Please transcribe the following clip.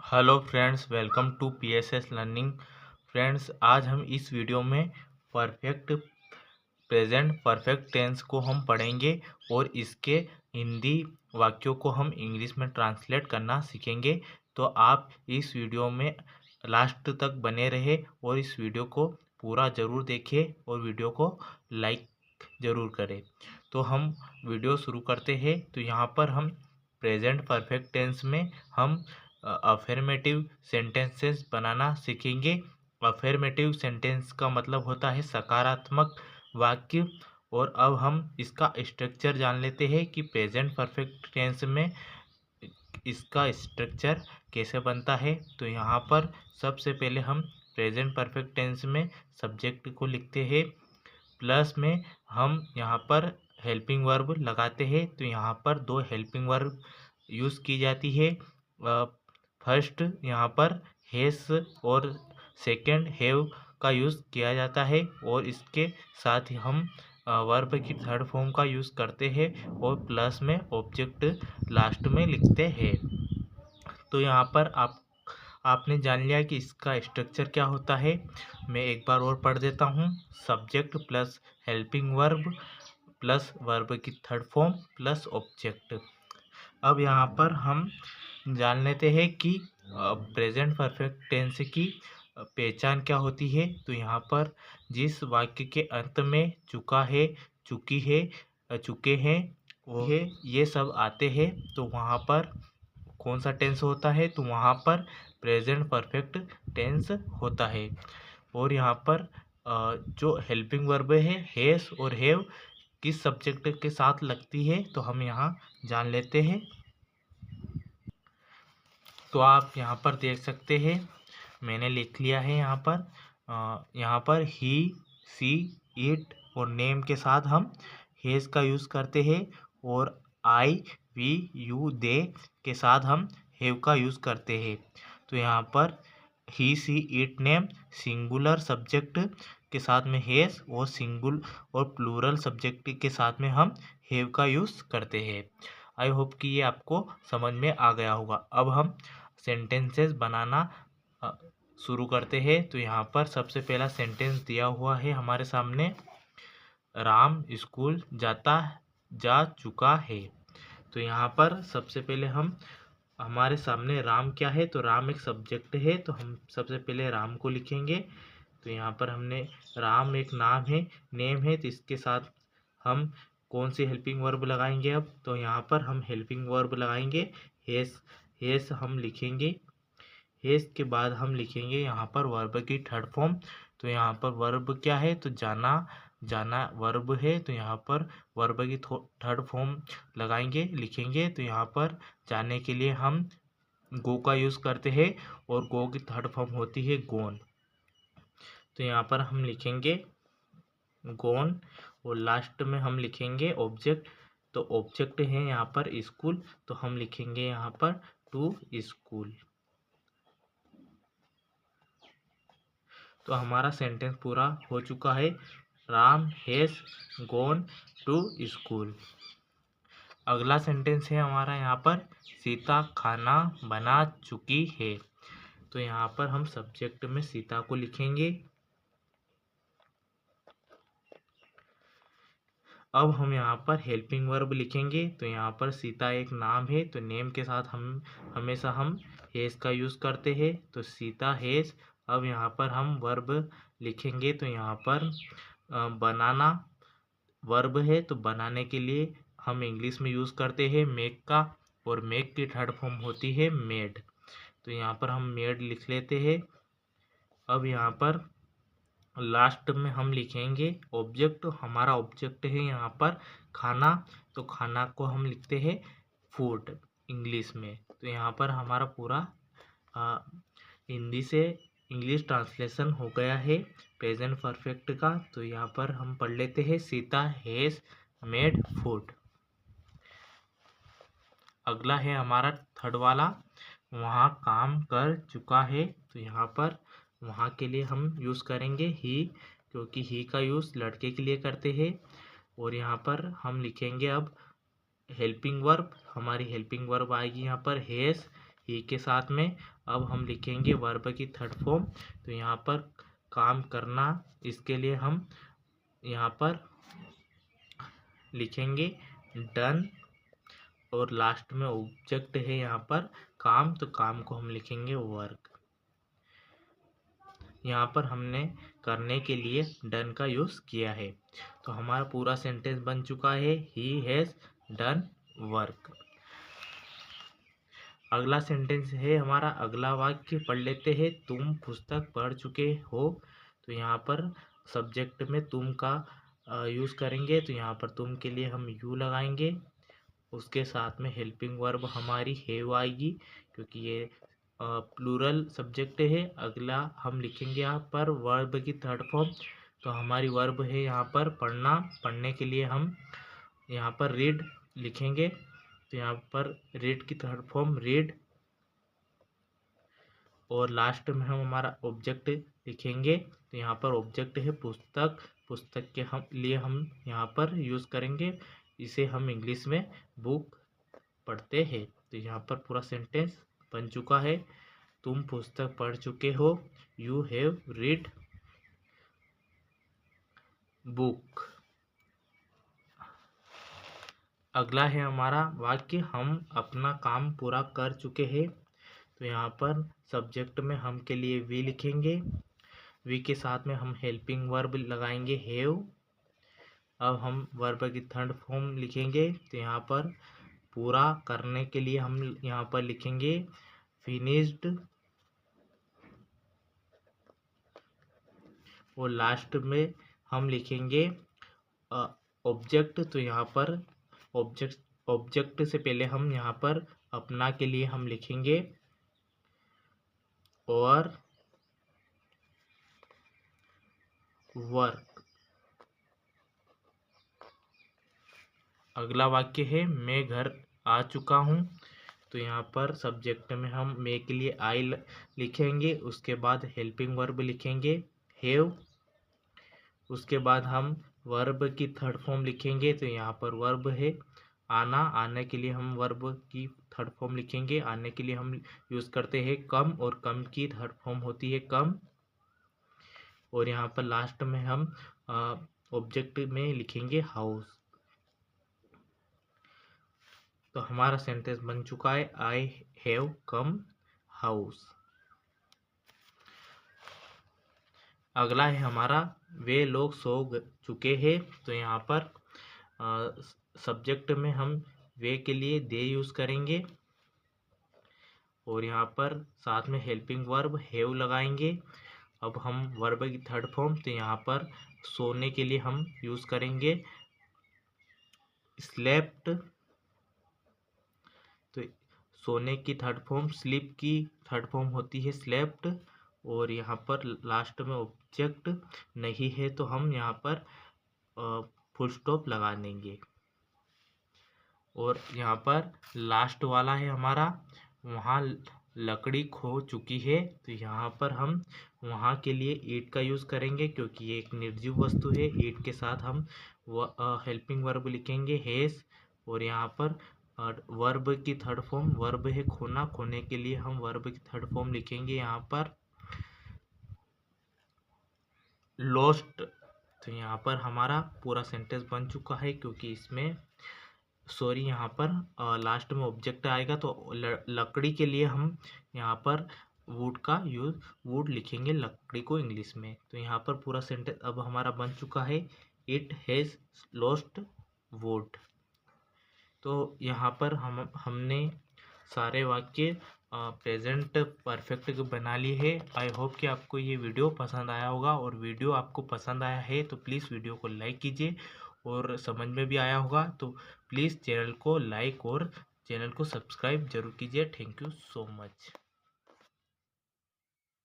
Hello friends, welcome to PSS learning. Friends, आज हम इस वीडियो में परफेक्ट प्रेजेंट परफेक्ट टेंस को हम पढ़ेंगे और इसके हिंदी वाक्यों को हम इंग्लिश में ट्रांसलेट करना सीखेंगे। तो आप इस वीडियो में लास्ट तक बने रहे और इस वीडियो को पूरा ज़रूर देखें और वीडियो को लाइक ज़रूर करें। तो हम वीडियो शुरू करते हैं। तो यहाँ पर हम प्रेजेंट परफेक्ट टेंस में हम अफर्मेटिव सेंटेंसेस बनाना सीखेंगे। अफर्मेटिव सेंटेंस का मतलब होता है सकारात्मक वाक्य। और अब हम इसका स्ट्रक्चर जान लेते हैं कि प्रेजेंट परफेक्ट टेंस में इसका स्ट्रक्चर कैसे बनता है। तो यहाँ पर सबसे पहले हम प्रेजेंट परफेक्ट टेंस में सब्जेक्ट को लिखते हैं, प्लस में हम यहाँ पर हेल्पिंग वर्ब लगाते हैं। तो यहाँ पर दो हेल्पिंग वर्ब यूज़ की जाती है। फर्स्ट यहाँ पर हैस और सेकंड हैव का यूज़ किया जाता है और इसके साथ ही हम वर्ब की थर्ड फॉर्म का यूज़ करते हैं और प्लस में ऑब्जेक्ट लास्ट में लिखते हैं। तो यहाँ पर आपने जान लिया कि इसका स्ट्रक्चर क्या होता है। मैं एक बार और पढ़ देता हूँ। Subject plus helping verb plus verb की थर्ड फॉर्म प्लस ऑब्जेक्ट। अब यहाँ पर हम जान लेते हैं कि प्रेजेंट परफेक्ट टेंस की पहचान क्या होती है। तो यहाँ पर जिस वाक्य के अंत में चुका है, चुकी है, चुके हैं वो है, ये सब आते हैं, तो वहाँ पर कौन सा टेंस होता है। तो वहाँ पर प्रेजेंट परफेक्ट टेंस होता है। और यहाँ पर जो हेल्पिंग वर्ब है हैस और हैव किस सब्जेक्ट के साथ लगती है, तो हम यहाँ जान लेते हैं। तो आप यहाँ पर देख सकते हैं, मैंने लिख लिया है यहाँ पर ही, सी, इट और नेम के साथ हम हेज का यूज़ करते हैं और आई, वी, यू, दे के साथ हम हैव का यूज़ करते हैं। तो यहाँ पर ही, सी, इट, नेम सिंगुलर सब्जेक्ट के साथ में हेज और सिंगुल और प्लूरल सब्जेक्ट के साथ में हम हैव का यूज़ करते हैं। आई होप कि ये आपको समझ में आ गया होगा। अब हम सेंटेंसेस बनाना शुरू करते हैं। तो यहाँ पर सबसे पहला सेंटेंस दिया हुआ है हमारे सामने, राम स्कूल जा चुका है। तो यहाँ पर सबसे पहले हम हमारे सामने राम क्या है, तो राम एक सब्जेक्ट है, तो हम सबसे पहले राम को लिखेंगे। तो यहाँ पर हमने राम एक नाम है, नेम है, तो इसके साथ हम कौन सी हेल्पिंग वर्ब लगाएंगे। अब तो यहाँ पर हम हेल्पिंग वर्ब लगाएंगे हेस हम लिखेंगे। हेस के बाद हम लिखेंगे यहाँ पर वर्ब की थर्ड फॉर्म। तो यहाँ पर वर्ब क्या है, तो जाना वर्ब है, तो यहाँ पर वर्ब की थर्ड फॉर्म लगाएंगे, लिखेंगे। तो यहाँ पर जाने के लिए हम गो का यूज़ करते हैं और गो की थर्ड फॉर्म होती है गोन। तो यहाँ पर हम लिखेंगे गोन और लास्ट में हम लिखेंगे ऑब्जेक्ट। तो ऑब्जेक्ट है यहाँ पर स्कूल, तो हम लिखेंगे यहाँ पर टू स्कूल। तो हमारा सेंटेंस पूरा हो चुका है, Ram has gone to school. अगला सेंटेंस है हमारा यहाँ पर, सीता खाना बना चुकी है। तो यहाँ पर हम सब्जेक्ट में सीता को लिखेंगे। अब हम यहाँ पर हेल्पिंग वर्ब लिखेंगे। तो यहाँ पर सीता एक नाम है, तो नेम के साथ हम हमेशा हेज का यूज़ करते हैं, तो सीता हेज। अब यहाँ पर हम वर्ब लिखेंगे। तो यहाँ पर बनाना वर्ब है, तो बनाने के लिए हम इंग्लिश में यूज़ करते हैं मेक का, और मेक की थर्ड फॉर्म होती है मेड। तो यहाँ पर हम मेड लिख लेते हैं। अब यहाँ पर लास्ट में हम लिखेंगे ऑब्जेक्ट। हमारा ऑब्जेक्ट है यहाँ पर खाना, तो खाना को हम लिखते हैं फूड इंग्लिश में। तो यहाँ पर हमारा पूरा हिंदी से इंग्लिश ट्रांसलेशन हो गया है प्रेजेंट परफेक्ट का। तो यहाँ पर हम पढ़ लेते हैं, सीता हैज मेड फूड। अगला है हमारा थर्ड वाला, वहाँ काम कर चुका है। तो यहाँ पर वहाँ के लिए हम यूज़ करेंगे ही, क्योंकि ही का यूज़ लड़के के लिए करते हैं। और यहाँ पर हम लिखेंगे अब हेल्पिंग वर्ब। हमारी हेल्पिंग वर्ब आएगी यहाँ पर हैज़। ही के साथ में। अब हम लिखेंगे वर्ब की थर्ड फॉर्म। तो यहाँ पर काम करना, इसके लिए हम यहाँ पर लिखेंगे डन, और लास्ट में ऑब्जेक्ट है यहाँ पर काम, तो काम को हम लिखेंगे वर्क। यहाँ पर हमने करने के लिए डन का यूज़ किया है। तो हमारा पूरा सेंटेंस बन चुका है, ही हैज़ डन वर्क। अगला सेंटेंस है हमारा, अगला वाक्य पढ़ लेते हैं। तुम पुस्तक पढ़ चुके हो। तो यहाँ पर सब्जेक्ट में तुम का यूज़ करेंगे। तो यहाँ पर तुम के लिए हम यू लगाएंगे, उसके साथ में हेल्पिंग वर्ब हमारी हैव आएगी, क्योंकि ये प्लूरल सब्जेक्ट है। अगला हम लिखेंगे यहाँ पर वर्ब की थर्ड फॉर्म। तो हमारी वर्ब है यहाँ पर पढ़ना, पढ़ने के लिए हम यहाँ पर रीड लिखेंगे। तो यहाँ पर रीड की थर्ड फॉर्म रीड, और लास्ट में हम हमारा ऑब्जेक्ट लिखेंगे। तो यहाँ पर ऑब्जेक्ट है पुस्तक, पुस्तक के लिए हम यहाँ पर यूज़ करेंगे, इसे हम इंग्लिश में बुक पढ़ते हैं। तो यहाँ पर पूरा सेंटेंस बन चुका है, तुम पुस्तक पढ़ चुके हो, यू हैव रीड बुक। अगला है हमारा वाक्य, हम अपना काम पूरा कर चुके हैं। तो यहाँ पर सब्जेक्ट में हम के लिए वी लिखेंगे, वी के साथ में हम हेल्पिंग वर्ब लगाएंगे हैव। अब हम वर्ब की थर्ड फॉर्म लिखेंगे। तो यहाँ पर पूरा करने के लिए हम यहाँ पर लिखेंगे फिनिश्ड, और लास्ट में हम लिखेंगे ऑब्जेक्ट। तो यहाँ पर ऑब्जेक्ट से पहले हम यहाँ पर अपना के लिए हम लिखेंगे और वर्क। अगला वाक्य है मैं घर आ चुका हूँ। तो यहाँ पर सब्जेक्ट में हम मैं के लिए आई लिखेंगे, उसके बाद हेल्पिंग वर्ब लिखेंगे हैव, उसके बाद हम वर्ब की थर्ड फॉर्म लिखेंगे। तो यहाँ पर वर्ब है आना, आने के लिए हम वर्ब की थर्ड फॉर्म लिखेंगे। आने के लिए हम यूज़ करते हैं कम, और कम की थर्ड फॉर्म होती है कम। और यहाँ पर लास्ट में हम ऑब्जेक्ट में लिखेंगे हाउस। तो हमारा सेंटेंस बन चुका है, आई हैव कम हाउस। अगला है हमारा वे लोग सो चुके हैं। तो यहाँ पर सब्जेक्ट में हम वे के लिए दे यूज़ करेंगे, और यहाँ पर साथ में हेल्पिंग वर्ब हैव लगाएंगे। अब हम वर्ब की थर्ड फॉर्म, तो यहाँ पर सोने के लिए हम यूज़ करेंगे स्लेप्ट। तो सोने की थर्ड फॉर्म, स्लीप की थर्ड फॉर्म होती है स्लेप्ट। और यहाँ पर लास्ट में ऑब्जेक्ट नहीं है, तो हम यहाँ पर फुल स्टॉप लगा देंगे। और यहाँ पर लास्ट वाला है हमारा, वहाँ लकड़ी खो चुकी है। तो यहाँ पर हम वहाँ के लिए ईट का यूज़ करेंगे, क्योंकि ये एक निर्जीव वस्तु है। ईट के साथ हम हेल्पिंग वर्ब लिखेंगे हैज़, और यहाँ पर वर्ब की थर्ड फॉर्म वर्ब है खोना, खोने के लिए हम वर्ब की थर्ड फॉर्म लिखेंगे यहाँ पर लॉस्ट। तो यहाँ पर हमारा पूरा सेंटेंस बन चुका है, क्योंकि इसमें यहाँ पर लास्ट में ऑब्जेक्ट आएगा। तो लकड़ी के लिए हम यहाँ पर वुड का यूज, वुड लिखेंगे लकड़ी को इंग्लिश में। तो यहाँ पर पूरा सेंटेंस अब हमारा बन चुका है, इट हैज़ लॉस्ट वुड। तो यहाँ पर हमने सारे वाक्य प्रेजेंट परफेक्ट बना लिए है। आई होप कि आपको ये वीडियो पसंद आया होगा, और वीडियो आपको पसंद आया है तो प्लीज़ वीडियो को लाइक कीजिए, और समझ में भी आया होगा तो प्लीज़ चैनल को लाइक और चैनल को सब्सक्राइब जरूर कीजिए। Thank you so much.